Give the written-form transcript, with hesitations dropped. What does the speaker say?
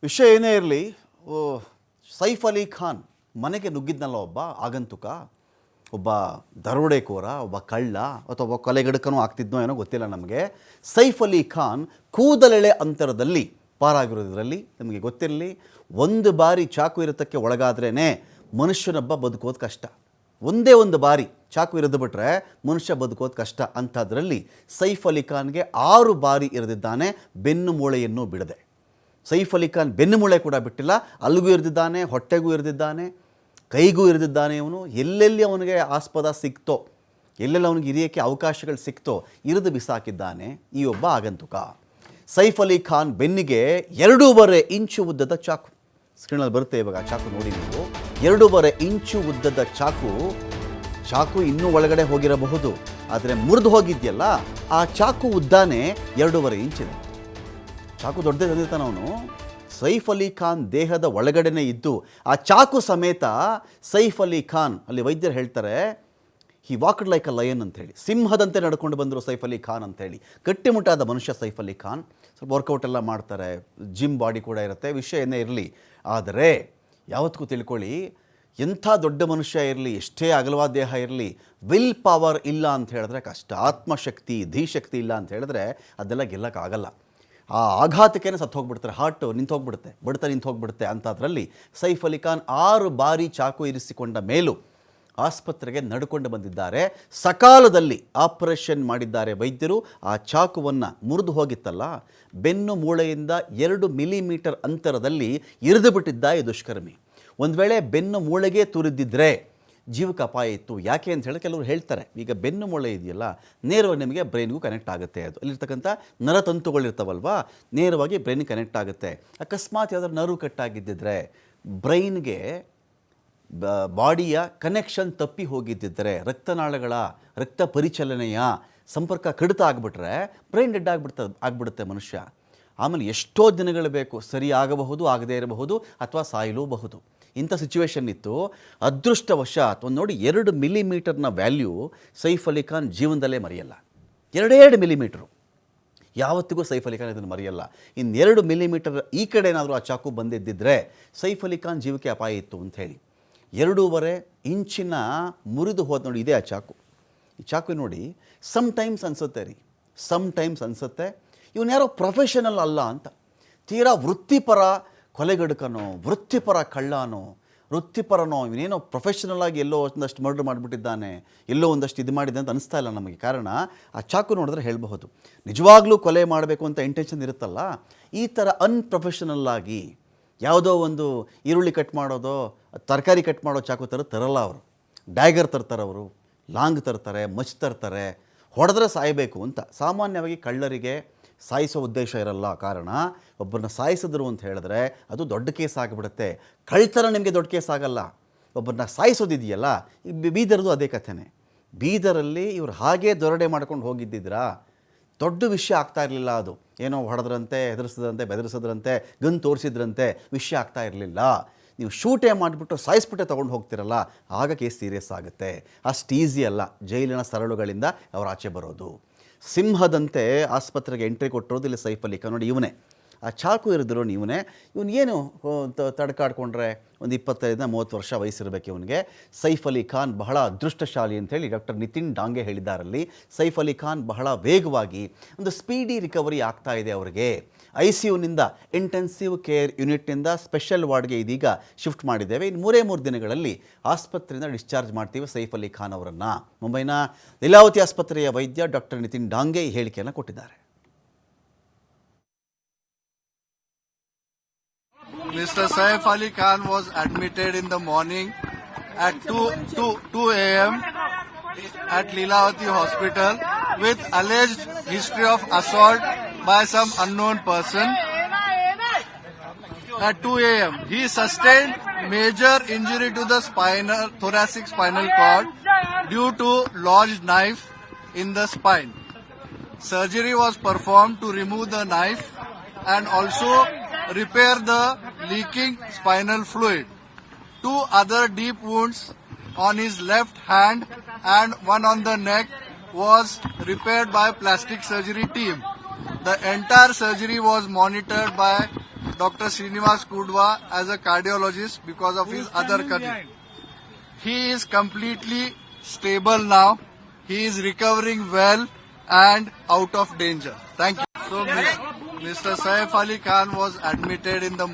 ವಿಷಯ ಏನೇ ಇರಲಿ, ಸೈಫ್ ಅಲಿ ಖಾನ್ ಮನೆಗೆ ನುಗ್ಗಿದ್ನಲ್ಲ ಒಬ್ಬ ಆಗಂತುಕ, ಒಬ್ಬ ದರೋಡೆಕೋರ, ಒಬ್ಬ ಕಳ್ಳ ಅಥವಾ ಒಬ್ಬ ಕೊಲೆಗಡಕನೂ ಆಗ್ತಿದ್ನೋ ಏನೋ ಗೊತ್ತಿಲ್ಲ ನಮಗೆ. ಸೈಫ್ ಅಲಿ ಖಾನ್ ಕೂದಲೆಳೆ ಅಂತರದಲ್ಲಿ ಪಾರಾಗಿರೋದ್ರಲ್ಲಿ ನಮಗೆ ಗೊತ್ತಿರಲಿ, ಒಂದು ಬಾರಿ ಚಾಕು ಇರತಕ್ಕೆ ಒಳಗಾದ್ರೇ ಮನುಷ್ಯನೊಬ್ಬ ಬದುಕೋದು ಕಷ್ಟ. ಒಂದೇ ಒಂದು ಬಾರಿ ಚಾಕು ಇರಿದು ಬಿಟ್ರೆ ಮನುಷ್ಯ ಬದುಕೋದು ಕಷ್ಟ. ಅಂಥದ್ರಲ್ಲಿ ಸೈಫ್ ಅಲಿ ಖಾನ್ಗೆ 6 ಬಾರಿ ಇರಿದಿದ್ದಾನೆ, ಬೆನ್ನು ಮೂಳೆಯನ್ನು ಬಿಡದೆ. ಸೈಫ್ ಅಲಿ ಖಾನ್ ಬೆನ್ನು ಮೂಳೆ ಕೂಡ ಬಿಟ್ಟಿಲ್ಲ, ಅಲ್ಲಿಗೂ ಇರಿದಿದ್ದಾನೆ, ಹೊಟ್ಟೆಗೂ ಇರಿದಿದ್ದಾನೆ, ಕೈಗೂ ಇರಿದಿದ್ದಾನೆ. ಅವನು ಎಲ್ಲೆಲ್ಲಿ ಅವನಿಗೆ ಆಸ್ಪದ ಸಿಕ್ತೋ, ಎಲ್ಲೆಲ್ಲಿ ಅವನಿಗೆ ಇರಿಯೋಕ್ಕೆ ಅವಕಾಶಗಳು ಸಿಕ್ತೋ ಇರಿದು ಬಿಸಾಕಿದ್ದಾನೆ ಈ ಒಬ್ಬ ಆಗಂತುಕ. ಸೈಫ್ ಅಲಿ ಖಾನ್ ಬೆನ್ನಿಗೆ 2.5 ಇಂಚು ಉದ್ದದ ಚಾಕು, ಸ್ಕ್ರೀನಲ್ಲಿ ಬರುತ್ತೆ ಇವಾಗ ಚಾಕು ನೋಡಿ ನೀವು. 2.5 ಇಂಚು ಉದ್ದದ ಚಾಕು ಇನ್ನೂ ಒಳಗಡೆ ಹೋಗಿರಬಹುದು, ಆದರೆ ಮುರಿದು ಹೋಗಿದೆಯಲ್ಲ ಆ ಚಾಕು ಉದ್ದಾನೆ 2.5 ಇಂಚಿದೆ. ಚಾಕು ದೊಡ್ಡದೇ ತಂದಿರ್ತಾನೆ ಅವನು. ಸೈಫ್ ಅಲಿ ಖಾನ್ ದೇಹದ ಒಳಗಡೆನೇ ಇದ್ದು ಆ ಚಾಕು ಸಮೇತ ಸೈಫ್ ಅಲಿ ಖಾನ್, ಅಲ್ಲಿ ವೈದ್ಯರು ಹೇಳ್ತಾರೆ ಹಿ ವಾಕ್ಡ್ ಲೈಕ್ ಅ ಲಯನ್ ಅಂಥೇಳಿ, ಸಿಂಹದಂತೆ ನಡ್ಕೊಂಡು ಬಂದರು ಸೈಫ್ ಅಲಿ ಖಾನ್ ಅಂಥೇಳಿ. ಗಟ್ಟಿಮುಟ್ಟಾದ ಮನುಷ್ಯ ಸೈಫ್ ಅಲಿ ಖಾನ್. ಸ್ವಲ್ಪ ವರ್ಕೌಟ್ ಎಲ್ಲ ಮಾಡ್ತಾರೆ, ಜಿಮ್ ಬಾಡಿ ಕೂಡ ಇರುತ್ತೆ, ವಿಷಯ ಏನೇ ಇರಲಿ. ಆದರೆ ಯಾವತ್ತಿಗೂ ತಿಳ್ಕೊಳ್ಳಿ, ಎಂಥ ದೊಡ್ಡ ಮನುಷ್ಯ ಇರಲಿ, ಎಷ್ಟೇ ಅಗಲವಾದ ದೇಹ ಇರಲಿ, ವಿಲ್ ಪವರ್ ಇಲ್ಲ ಅಂತ ಹೇಳಿದ್ರೆ ಕಷ್ಟ. ಆತ್ಮಶಕ್ತಿ, ಧೀಶಕ್ತಿ ಇಲ್ಲ ಅಂತ ಹೇಳಿದ್ರೆ ಅದೆಲ್ಲ ಗೆಲ್ಲಕ್ಕಾಗಲ್ಲ. ಆ ಆಘಾತಕ್ಕೇ ಸತ್ತು ಹೋಗ್ಬಿಡ್ತಾರೆ, ಹಾರ್ಟು ನಿಂತೋಗ್ಬಿಡುತ್ತೆ, ಬಡಿತ ನಿಂತು ಹೋಗ್ಬಿಡುತ್ತೆ. ಅಂಥದ್ರಲ್ಲಿ ಸೈಫ್ ಅಲಿ ಖಾನ್ 6 ಬಾರಿ ಚಾಕು ಇರಿಸಿಕೊಂಡ ಮೇಲೂ ಆಸ್ಪತ್ರೆಗೆ ನಡ್ಕೊಂಡು ಬಂದಿದ್ದಾರೆ. ಸಕಾಲದಲ್ಲಿ ಆಪರೇಷನ್ ಮಾಡಿದ್ದಾರೆ ವೈದ್ಯರು. ಆ ಚಾಕುವನ್ನು ಮುರಿದು ಹೋಗಿತ್ತಲ್ಲ, ಬೆನ್ನು ಮೂಳೆಯಿಂದ 2 ಮಿಲಿಮೀಟರ್ ಅಂತರದಲ್ಲಿ ಇರಿದು ಬಿಟ್ಟಿದ್ದ ಈ ದುಷ್ಕರ್ಮಿ. ಒಂದು ವೇಳೆ ಬೆನ್ನು ಮೂಳೆಗೆ ತುರಿದಿದ್ದರೆ ಜೀವಕ್ಕೆ ಅಪಾಯ ಇತ್ತು. ಯಾಕೆ ಅಂತ ಹೇಳಿ ಕೆಲವರು ಹೇಳ್ತಾರೆ, ಈಗ ಬೆನ್ನು ಮೂಳೆ ಇದೆಯಲ್ಲ ನೇರವಾಗಿ ನಿಮಗೆ ಬ್ರೈನ್ಗೂ ಕನೆಕ್ಟ್ ಆಗುತ್ತೆ. ಅದು ಅಲ್ಲಿರ್ತಕ್ಕಂಥ ನರತಂತುಗಳಿರ್ತಾವಲ್ವಾ, ನೇರವಾಗಿ ಬ್ರೈನ್ಗೆ ಕನೆಕ್ಟ್ ಆಗುತ್ತೆ. ಅಕಸ್ಮಾತ್ ಯಾವ್ದಾದ್ರು ನರ್ವ್ ಕಟ್ಟಾಗಿದ್ದಿದ್ರೆ, ಬ್ರೈನ್ಗೆ ಬಾಡಿಯ ಕನೆಕ್ಷನ್ ತಪ್ಪಿ ಹೋಗಿದ್ದಿದ್ದರೆ, ರಕ್ತನಾಳಗಳ ರಕ್ತ ಪರಿಚಲನೆಯ ಸಂಪರ್ಕ ಕಡಿತ ಆಗಿಬಿಟ್ರೆ ಬ್ರೈನ್ ಡೆಡ್ ಆಗಿಬಿಡುತ್ತೆ ಮನುಷ್ಯ. ಆಮೇಲೆ ಎಷ್ಟೋ ದಿನಗಳು ಬೇಕು, ಸರಿ ಆಗಬಹುದು, ಆಗದೇ ಇರಬಹುದು, ಅಥವಾ ಸಾಯಲೂಬಹುದು. ಇಂಥ ಸಿಚುವೇಶನ್ ಇತ್ತು. ಅದೃಷ್ಟವಶಾತ್ ಒಂದು ನೋಡಿ, 2 ಮಿಲಿಮೀಟರ್ನ ವ್ಯಾಲ್ಯೂ ಸೈಫ್ ಅಲಿ ಖಾನ್ ಜೀವನದಲ್ಲೇ ಮರೆಯಲ್ಲ. 2 ಮಿಲಿಮೀಟ್ರು ಯಾವತ್ತಿಗೂ ಸೈಫ್ ಅಲಿ ಖಾನ್ ಇದನ್ನು ಮರೆಯಲ್ಲ. ಇನ್ನು 2 ಮಿಲಿಮೀಟರ್ ಈ ಕಡೆ ಏನಾದರೂ ಆ ಚಾಕು ಬಂದಿದ್ದಿದ್ರೆ ಸೈಫ್ ಅಲಿ ಖಾನ್ ಜೀವಕ್ಕೆ ಅಪಾಯ ಇತ್ತು ಅಂಥೇಳಿ. 2.5 ಇಂಚಿನ ಮುರಿದು ಹೋದ ನೋಡಿ, ಇದೇ ಆ ಚಾಕು. ಈ ಚಾಕು ನೋಡಿ, ಸಮ್ಟೈಮ್ಸ್ ಅನಿಸುತ್ತೆ ಇವನು ಯಾರೋ ಪ್ರೊಫೆಷನಲ್ ಅಲ್ಲ ಅಂತ. ತೀರಾ ವೃತ್ತಿಪರ ಕೊಲೆಗಡುಕನೋ, ವೃತ್ತಿಪರ ಕಳ್ಳನೋ, ವೃತ್ತಿಪರನೋ, ಇವನೇನೋ ಪ್ರೊಫೆಷನಲ್ ಆಗಿ ಎಲ್ಲೋ ಒಂದಷ್ಟು ಮರ್ಡರ್ ಮಾಡಿಬಿಟ್ಟಿದ್ದಾನೆ, ಎಲ್ಲೋ ಒಂದಷ್ಟು ಇದು ಮಾಡಿದೆ ಅಂತ ಅನಿಸ್ತಾ ಇಲ್ಲ ನಮಗೆ. ಕಾರಣ ಆ ಚಾಕು ನೋಡಿದ್ರೆ ಹೇಳಬಹುದು, ನಿಜವಾಗ್ಲೂ ಕೊಲೆ ಮಾಡಬೇಕು ಅಂತ ಇಂಟೆನ್ಷನ್ ಇರುತ್ತಲ್ಲ, ಈ ಥರ ಅನ್ಪ್ರೊಫೆಷನಲ್ ಆಗಿ ಯಾವುದೋ ಒಂದು ಈರುಳ್ಳಿ ಕಟ್ ಮಾಡೋದೋ, ತರಕಾರಿ ಕಟ್ ಮಾಡೋ ಚಾಕು ತರಲ್ಲ ಅವರು. ಡ್ಯಾಗರ್ ತರ್ತಾರೆ ಅವರು, ಲಾಂಗ್ ತರ್ತಾರೆ, ಮಚ್ ತರ್ತಾರೆ, ಹೊಡೆದ್ರೆ ಸಾಯಬೇಕು ಅಂತ. ಸಾಮಾನ್ಯವಾಗಿ ಕಳ್ಳರಿಗೆ ಸಾಯಿಸೋ ಉದ್ದೇಶ ಇರಲ್ಲ. ಕಾರಣ ಒಬ್ಬರನ್ನ ಸಾಯಿಸಿದ್ರು ಅಂತ ಹೇಳಿದ್ರೆ ಅದು ದೊಡ್ಡ ಕೇಸ್ ಆಗಿಬಿಡುತ್ತೆ. ಕಳ್ತನ ನಿಮಗೆ ದೊಡ್ಡ ಕೇಸ್ ಆಗಲ್ಲ, ಒಬ್ಬರನ್ನ ಸಾಯಿಸೋದಿದೆಯಲ್ಲ. ಈ ಬೀದರ್ದು ಅದೇ ಕಥೆನೇ. ಬೀದರಲ್ಲಿ ಇವರು ಹಾಗೇ ದೊರಡೆ ಮಾಡ್ಕೊಂಡು ಹೋಗಿದ್ದಿದ್ರಾ, ದೊಡ್ಡ ವಿಷಯ ಆಗ್ತಾ ಇರಲಿಲ್ಲ. ಅದು ಏನೋ ಹೊಡೆದ್ರಂತೆ, ಹೆದರಿಸಿದ್ರಂತೆ, ಬೆದರಿಸಿದ್ರಂತೆ, ಗನ್ ತೋರಿಸಿದ್ರಂತೆ, ವಿಷಯ ಆಗ್ತಾ ಇರಲಿಲ್ಲ. ನೀವು ಶೂಟೇ ಮಾಡಿಬಿಟ್ಟು ಸಾಯಿಸ್ಬಿಟ್ಟೆ ತೊಗೊಂಡು ಹೋಗ್ತಿರಲ್ಲ, ಆಗ ಕೇಸ್ ಸೀರಿಯಸ್ ಆಗುತ್ತೆ. ಅಷ್ಟು ಈಸಿ ಅಲ್ಲ ಜೈಲಿನ ಸರಳುಗಳಿಂದ ಅವ್ರು ಆಚೆ ಬರೋದು. ಸಿಂಹದಂತೆ ಆಸ್ಪತ್ರೆಗೆ ಎಂಟ್ರಿ ಕೊಟ್ಟಿರೋದು ಇಲ್ಲಿ ಸೈಫ್ ಅಲಿ ಖಾನ್. ನೋಡಿ, ಇವನೇ ಆ ಚಾಕು ಇರಿದ್ರು, ಇವನೇನು ತಡ್ಕಾಡ್ಕೊಂಡ್ರೆ ಒಂದು 25-30 ವರ್ಷ ವಯಸ್ಸಿರಬೇಕು ಇವನಿಗೆ. ಸೈಫ್ ಅಲಿ ಖಾನ್ ಬಹಳ ಅದೃಷ್ಟಶಾಲಿ ಅಂತೇಳಿ ಡಾಕ್ಟರ್ ನಿತಿನ್ ಡಾಂಗೆ ಹೇಳಿದ್ದಾರಲ್ಲಿ. ಸೈಫ್ ಅಲಿ ಖಾನ್ ಬಹಳ ವೇಗವಾಗಿ ಒಂದು ಸ್ಪೀಡಿ ರಿಕವರಿ ಆಗ್ತಾ ಇದೆ ಅವರಿಗೆ. ICUನಿಂದ ಇಂಟೆನ್ಸಿವ್ ಕೇರ್ ಯೂನಿಟ್ನಿಂದ ಸ್ಪೆಷಲ್ ವಾರ್ಡ್ಗೆ ಇದೀಗ ಶಿಫ್ಟ್ ಮಾಡಿದ್ದೇವೆ. ಇನ್ನು 3 ದಿನಗಳಲ್ಲಿ ಆಸ್ಪತ್ರೆಯಿಂದ ಡಿಸ್ಚಾರ್ಜ್ ಮಾಡ್ತೀವಿ ಸೈಫ್ ಅಲಿ ಖಾನ್ ಅವರನ್ನು. ಮುಂಬೈನ ಲೀಲಾವತಿ ಆಸ್ಪತ್ರೆಯ ವೈದ್ಯ ಡಾಕ್ಟರ್ ನಿತಿನ್ ಡಾಂಗೆ ಈ ಹೇಳಿಕೆಯನ್ನು ಕೊಟ್ಟಿದ್ದಾರೆ. Mr. Saif Ali Khan was admitted in the morning at 2 a.m. at Leelavati Hospital with alleged history of assault by some unknown person. At 2 a.m. he sustained major injury to the thoracic spinal cord due to lodged knife in the spine. Surgery was performed to remove the knife and also repair the leaking spinal fluid. 2 other deep wounds on his left hand and one on the neck was repaired by plastic surgery team. The entire surgery was monitored by Dr. Srinivas Kudwa as a cardiologist because of his other career. He is completely stable now. He is recovering well and out of danger. Thank you. So, Mr. Saif Ali Khan was admitted in the